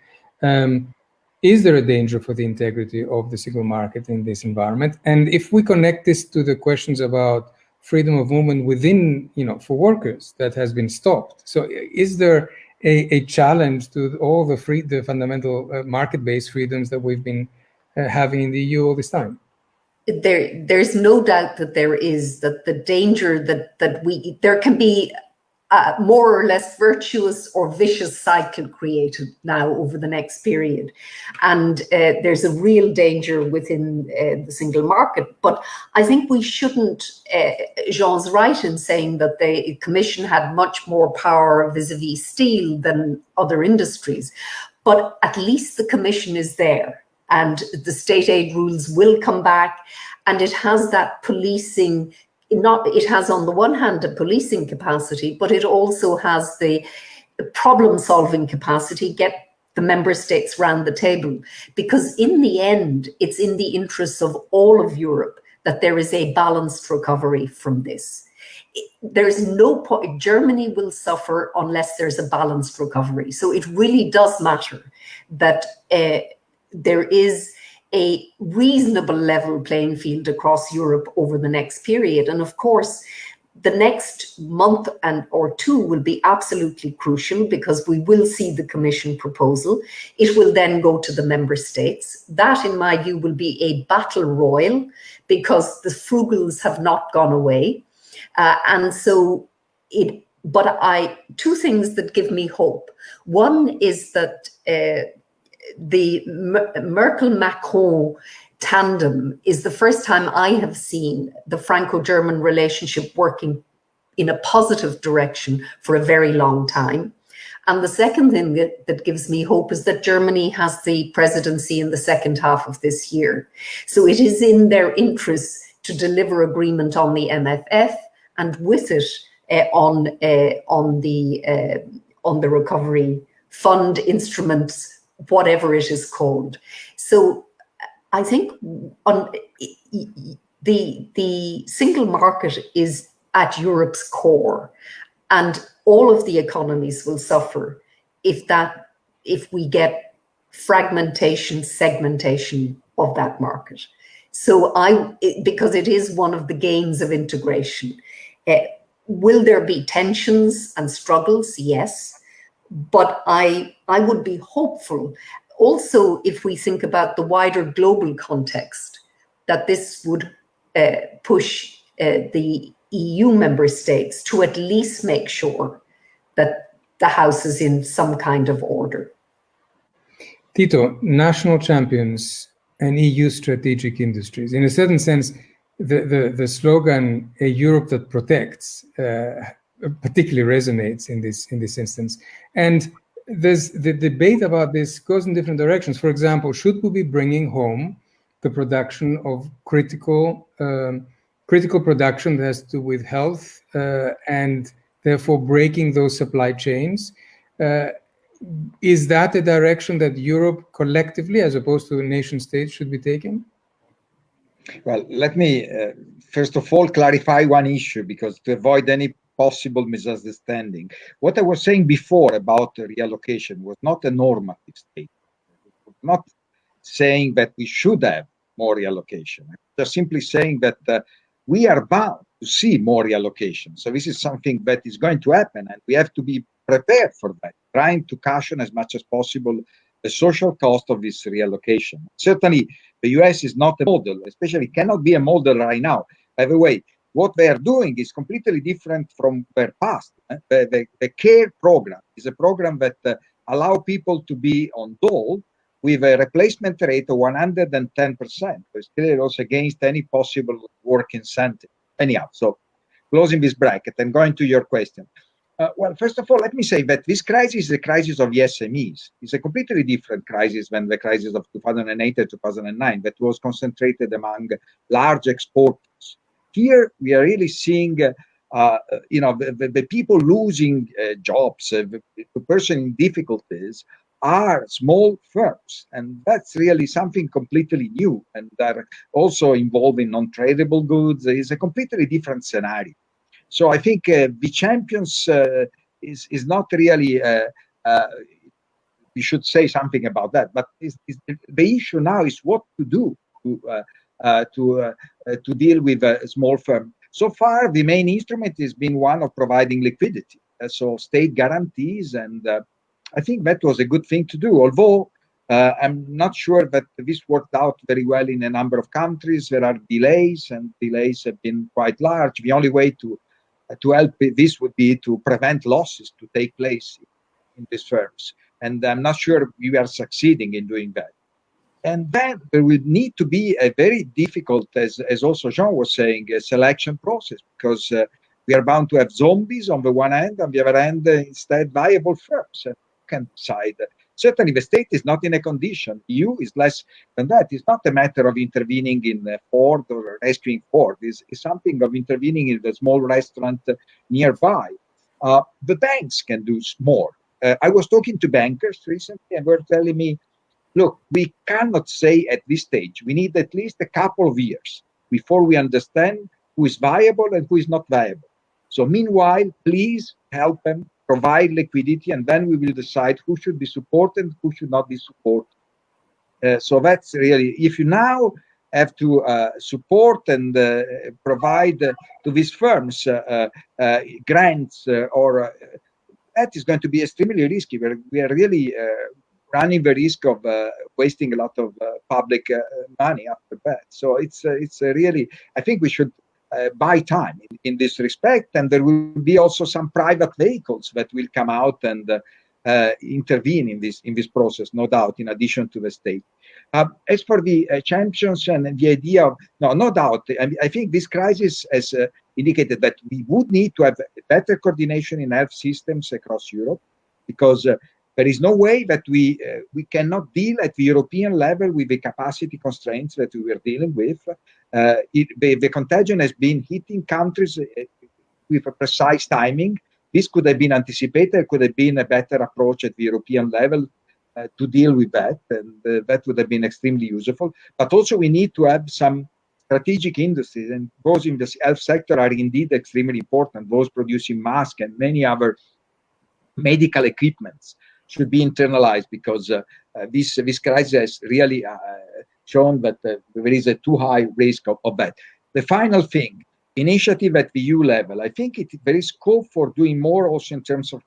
Is there a danger for the integrity of the single market in this environment? And if we connect this to the questions about freedom of movement within, for workers that has been stopped. So is there a challenge to all the fundamental market-based freedoms that we've been having in the EU all this time? There's no doubt that there is, that the danger that there can be more or less virtuous or vicious cycle created now over the next period. And there's a real danger within the single market. But I think we shouldn't, Jean's right in saying that the Commission had much more power vis-a-vis steel than other industries. But at least the Commission is there, and the state aid rules will come back, and it has that policing. It has on the one hand a policing capacity, but it also has the problem-solving capacity, get the member states round the table. Because in the end, it's in the interests of all of Europe that there is a balanced recovery from this. There's no point, Germany will suffer unless there's a balanced recovery. So it really does matter that there is a reasonable level playing field across Europe over the next period. And of course, the next month or two will be absolutely crucial because we will see the Commission proposal. It will then go to the member states. That, in my view, will be a battle royal because the frugals have not gone away. Two things that give me hope. One is that the Merkel-Macron tandem is the first time I have seen the Franco-German relationship working in a positive direction for a very long time. And the second thing that gives me hope is that Germany has the presidency in the second half of this year. So it is in their interest to deliver agreement on the MFF and with it on the recovery fund instruments, whatever it is called. So I think the single market is at Europe's core, and all of the economies will suffer if we get fragmentation, segmentation of that market. So because it is one of the gains of integration. Will there be tensions and struggles? Yes. But I would be hopeful also if we think about the wider global context, that this would push the EU member states to at least make sure that the house is in some kind of order. Tito, national champions and EU strategic industries. In a certain sense, the slogan, a Europe that protects, particularly resonates in this instance. And there's the debate about this goes in different directions. For example, should we be bringing home the production of critical production that has to do with health and therefore breaking those supply chains? Is that a direction that Europe collectively, as opposed to nation states, should be taking? Well, let me first of all clarify one issue, because to avoid any possible misunderstanding, what I was saying before about the reallocation was not a normative statement. Not saying that we should have more reallocation. I'm just simply saying that we are bound see more reallocation. So this is something that is going to happen, and we have to be prepared for that, trying to cushion as much as possible the social cost of this reallocation. Certainly, the US is not a model, especially cannot be a model right now. By the way, what they are doing is completely different from their past. The CARE program is a program that allow people to be on dole with a replacement rate of 110%. It's clearly also against any possible work incentive. Anyhow, so closing this bracket and going to your question. Well, first of all, let me say that this crisis is the crisis of the SMEs. It's a completely different crisis than the crisis of 2008 and 2009 that was concentrated among large exporters. Here, we are really seeing, the people losing jobs, the person in difficulties are small firms. And that's really something completely new. And they're also involving non-tradable goods. It's a completely different scenario. So I think the champions is not really, we should say something about that, but the issue now is what to do to deal with a small firm. So far, the main instrument has been one of providing liquidity, so state guarantees, and I think that was a good thing to do, although I'm not sure that this worked out very well in a number of countries. There are delays, and delays have been quite large. The only way to help this would be to prevent losses to take place in these firms. And I'm not sure we are succeeding in doing that. And then there will need to be a very difficult, as also Jean was saying, a selection process, because we are bound to have zombies on the one hand, on the other hand, instead viable firms. And can decide. Certainly the state is not in a condition. EU is less than that. It's not a matter of intervening in Ford or rescuing Ford. It's something of intervening in the small restaurant nearby. The banks can do more. I was talking to bankers recently, and they're telling me, look, we cannot say at this stage, we need at least a couple of years before we understand who is viable and who is not viable. So meanwhile, please help them provide liquidity, and then we will decide who should be supported and who should not be supported. So that's really, if you now have to support and provide to these firms grants or that is going to be extremely risky. We are really running the risk of wasting a lot of public money after that. So it's really, I think we should buy time in this respect, and there will be also some private vehicles that will come out and intervene in this process, no doubt, in addition to the state. As for the champions and the idea of, no doubt, I think this crisis has indicated that we would need to have better coordination in health systems across Europe, because there is no way that we cannot deal at the European level with the capacity constraints that we were dealing with. The contagion has been hitting countries with a precise timing. This could have been anticipated, could have been a better approach at the European level to deal with that, and that would have been extremely useful. But also we need to have some strategic industries, and those in the health sector are indeed extremely important. Those producing masks and many other medical equipments should be internalized, because this crisis has really shown that there is a too high risk of that. The final thing, initiative at the EU level, I think there is scope for doing more also in terms of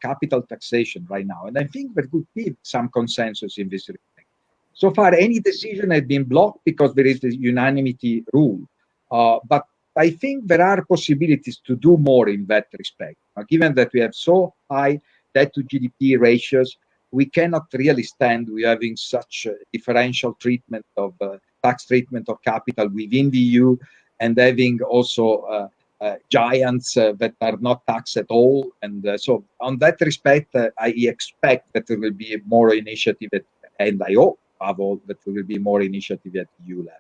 capital taxation right now. And I think there could be some consensus in this respect. So far, any decision has been blocked because there is the unanimity rule. But I think there are possibilities to do more in that respect. Given that we have so high debt to GDP ratios, we cannot really stand with having such differential treatment of tax treatment of capital within the EU, and having also giants that are not taxed at all. And so on that respect, I expect that there will be more initiative, and I hope above all that there will be more initiative at EU level.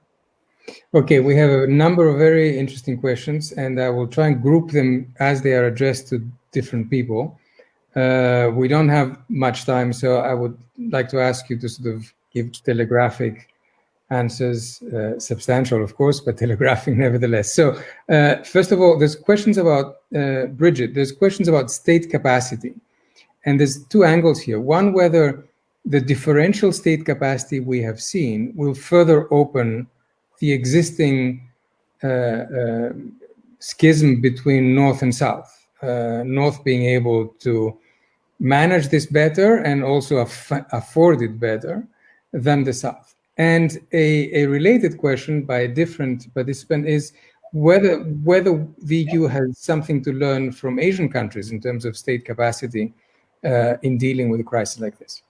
Okay, we have a number of very interesting questions, and I will try and group them as they are addressed to different people. We don't have much time, so I would like to ask you to sort of give telegraphic answers, substantial, of course, but telegraphing nevertheless. So first of all, there's questions about Brigid. There's questions about state capacity. And there's two angles here. One, whether the differential state capacity we have seen will further open the existing schism between North and South. North being able to manage this better and also afford it better than the South. And a related question by a different participant is whether the EU has something to learn from Asian countries in terms of state capacity in dealing with a crisis like this.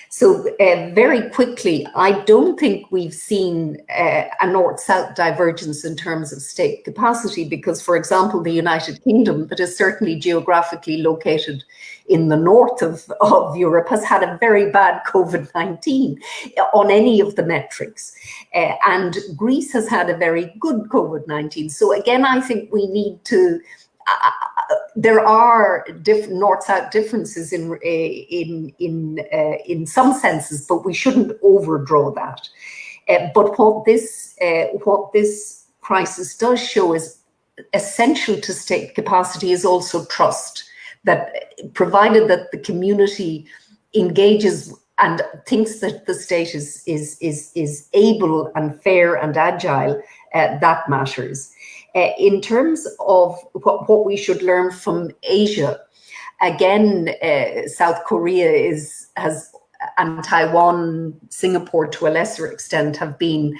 So very quickly, I don't think we've seen a north-south divergence in terms of state capacity because, for example, the United Kingdom, that is certainly geographically located in the north of Europe, has had a very bad COVID-19 on any of the metrics. And Greece has had a very good COVID-19. So again, I think we need to there are different north-south differences in some senses, but we shouldn't overdraw that. But what this crisis does show is essential to state capacity is also trust. That provided that the community engages and thinks that the state is able and fair and agile, that matters. In terms of what we should learn from Asia, again, South Korea and Taiwan, Singapore to a lesser extent have been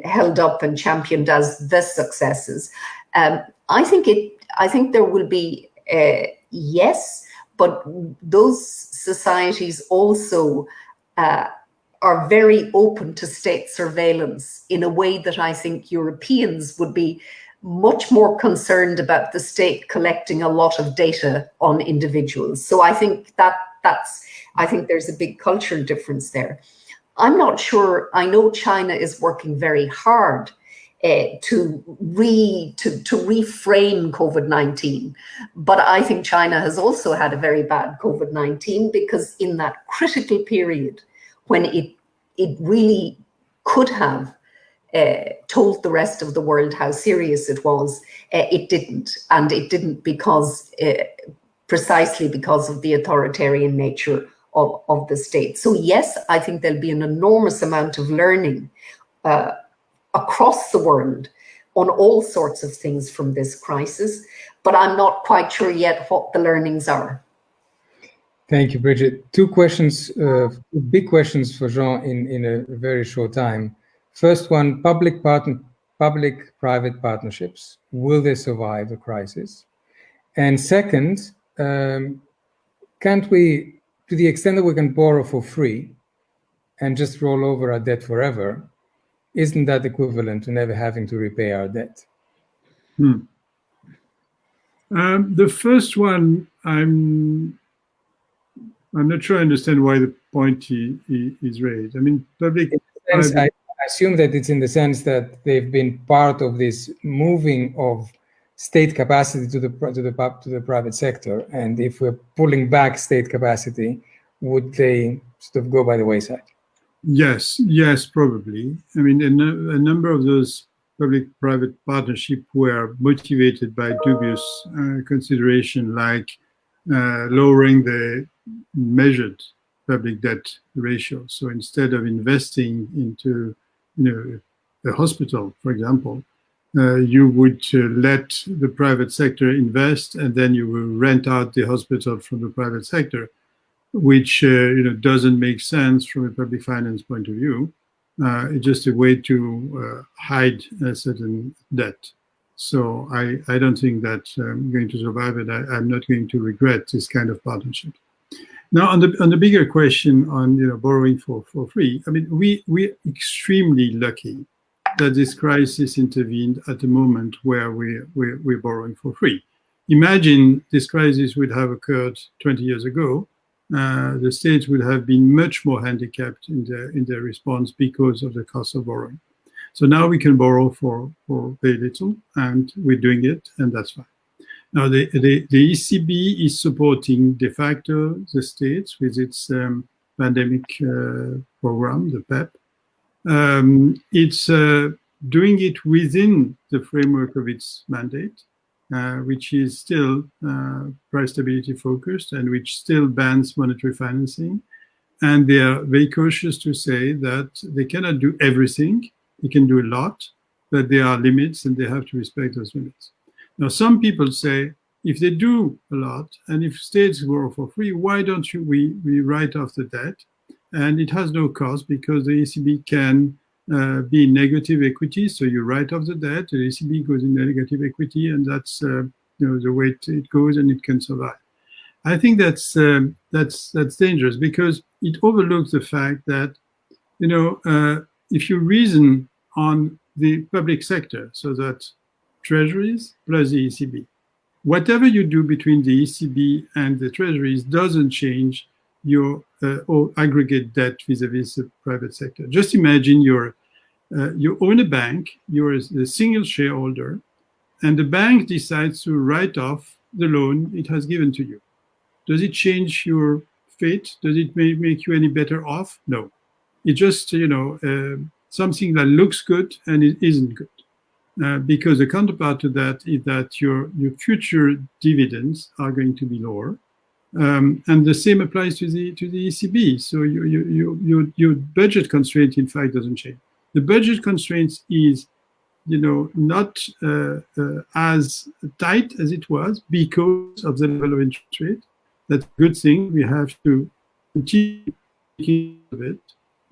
held up and championed as the successes. I think there will be yes, but those societies also are very open to state surveillance in a way that I think Europeans would be much more concerned about the state collecting a lot of data on individuals. So I think I think there's a big cultural difference there. I'm not sure. I know China is working very hard to reframe COVID-19, but I think China has also had a very bad COVID-19 because in that critical period when it really could have told the rest of the world how serious it was, it didn't. And it didn't because precisely because of the authoritarian nature of the state. So yes, I think there'll be an enormous amount of learning across the world on all sorts of things from this crisis, but I'm not quite sure yet what the learnings are. Thank you, Brigid. Two questions, big questions for Jean in a very short time. First one, public-private partnerships. Will they survive the crisis? And second, can't we, to the extent that we can borrow for free and just roll over our debt forever, isn't that equivalent to never having to repay our debt? The first one, I'm not sure I understand why the point is raised. I mean, public. I assume that it's in the sense that they've been part of this moving of state capacity to the private sector, and if we're pulling back state capacity, would they sort of go by the wayside? Yes, probably. I mean, a number of those public-private partnerships were motivated by dubious consideration, like lowering the measured public debt ratio. So instead of investing into, a hospital, for example, you would let the private sector invest, and then you will rent out the hospital from the private sector, which doesn't make sense from a public finance point of view. It's just a way to hide a certain debt. So I don't think that's going to survive it. I'm not going to regret this kind of partnership. Now, on the bigger question on borrowing for free, I mean, we're extremely lucky that this crisis intervened at a moment where we're borrowing for free. Imagine this crisis would have occurred 20 years ago. The states would have been much more handicapped in their response because of the cost of borrowing. So now we can borrow for very little, and we're doing it, and that's fine. Now the ECB is supporting de facto the states with its pandemic program, the PEP. It's doing it within the framework of its mandate, which is still price stability focused and which still bans monetary financing. And they are very cautious to say that they cannot do everything. They can do a lot, but there are limits and they have to respect those limits. Now, some people say, if they do a lot and if states work for free, why don't we write off the debt? And it has no cost because the ECB can be in negative equity. So you write off the debt, the ECB goes in negative equity, and that's the way it goes, and it can survive. I think that's dangerous because it overlooks the fact that if you reason on the public sector, so that treasuries plus the ECB, whatever you do between the ECB and the treasuries doesn't change your aggregate debt vis-a-vis the private sector. Just imagine you own a bank, you're a single shareholder, and the bank decides to write off the loan it has given to you. Does it change your fate? Does it make you any better off? No. It's just something that looks good and it isn't good. Because the counterpart to that is that your future dividends are going to be lower. And the same applies to the ECB. So your budget constraint, in fact, doesn't change. The budget constraint is, not as tight as it was because of the level of interest rate. That's a good thing. We have to continue thinking of it,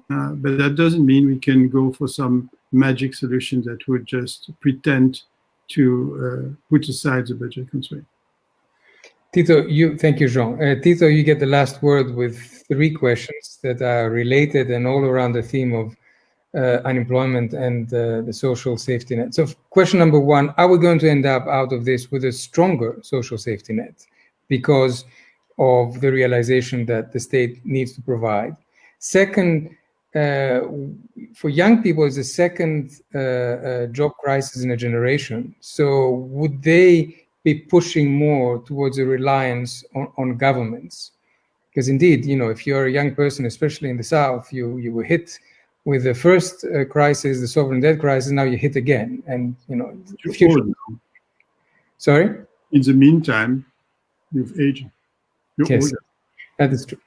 but that doesn't mean we can go for some magic solution that would just pretend to put aside the budget constraint. Tito, thank you, Jean. Tito, you get the last word with 3 questions that are related and all around the theme of unemployment and the social safety net. So question number 1, are we going to end up out of this with a stronger social safety net because of the realization that the state needs to provide? Second, for young people, it's the second job crisis in a generation. So would they be pushing more towards a reliance on governments? Because indeed, if you're a young person, especially in the South, you were hit with the first crisis, the sovereign debt crisis. Now you're hit again, and the future. Sorry. In the meantime, you've aged. Yes, older. That is true.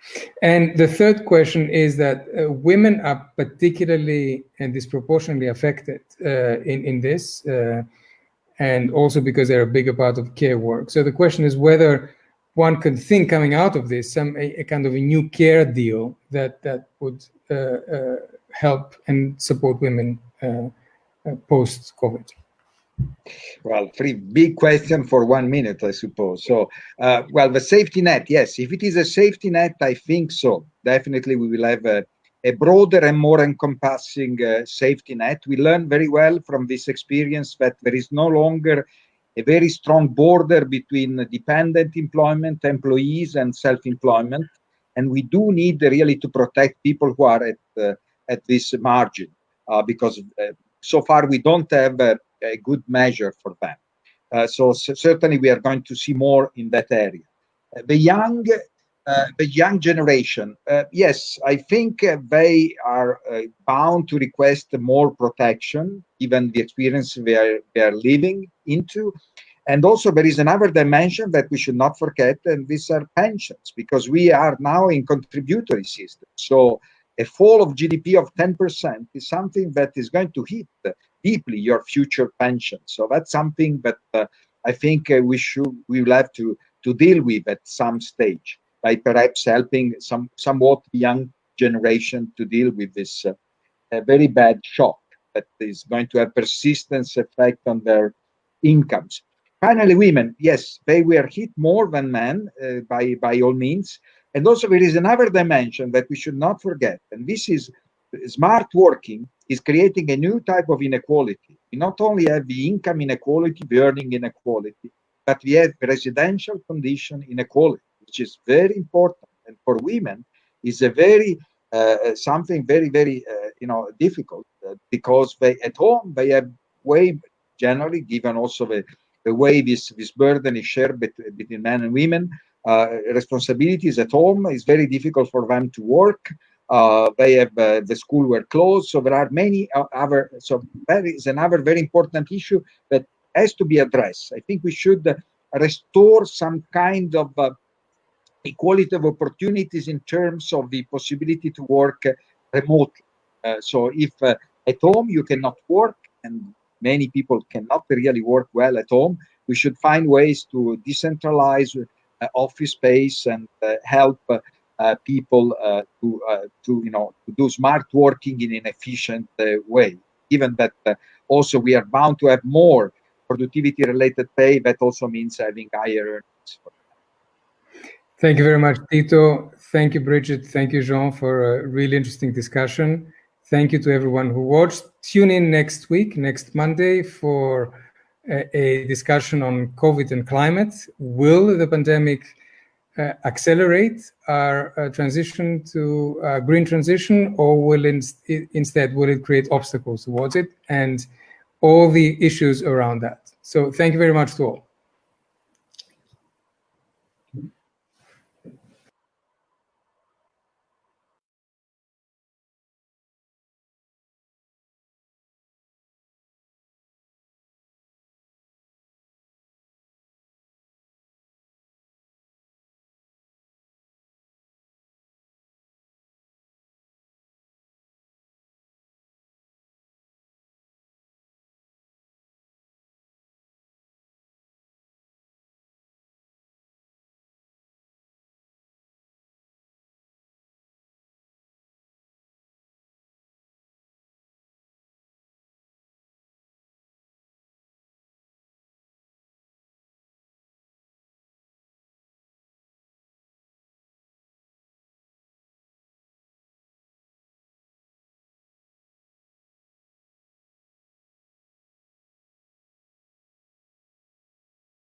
And the third question is that women are particularly and disproportionately affected in this, and also because they're a bigger part of care work. So the question is whether one can think coming out of this a kind of a new care deal that would help and support women post-COVID. Well, 3 big questions for 1 minute, I suppose. So, the safety net, yes. If it is a safety net, I think so. Definitely we will have a broader and more encompassing safety net. We learned very well from this experience that there is no longer a very strong border between dependent employment, employees, and self-employment. And we do need really to protect people who are at this margin, because so far we don't have a good measure for them. So certainly we are going to see more in that area. The young generation, yes, I think they are bound to request more protection, given the experience they are living into. And also there is another dimension that we should not forget, and these are pensions, because we are now in contributory system. So a fall of GDP of 10% is something that is going to hit deeply your future pension. So that's something that I think we will have to deal with at some stage, by perhaps helping somewhat young generation to deal with this very bad shock that is going to have persistence effect on their incomes. Finally, women, yes, they were hit more than men by all means. And also there is another dimension that we should not forget, and this is smart working is creating a new type of inequality. We not only have the income inequality, the earning inequality, but we have residential condition inequality, which is very important. And for women is a very something very, very difficult, because at home they have way, generally, given also the way this burden is shared between men and women, responsibilities at home, is very difficult for them to work. They have the school were closed, so there are many other. So that is another very important issue that has to be addressed. I think we should restore some kind of equality of opportunities in terms of the possibility to work remotely. So if at home you cannot work, and many people cannot really work well at home. We should find ways to decentralize office space and help people to do smart working in an efficient way. Given that also we are bound to have more productivity-related pay, that also means having higher earnings. Thank you very much, Tito. Thank you, Brigid. Thank you, Jean, for a really interesting discussion. Thank you to everyone who watched. Tune in next week, next Monday, for a discussion on COVID and climate. Will the pandemic accelerate our transition to green transition, or will instead will it create obstacles towards it, and all the issues around that? So thank you very much to all.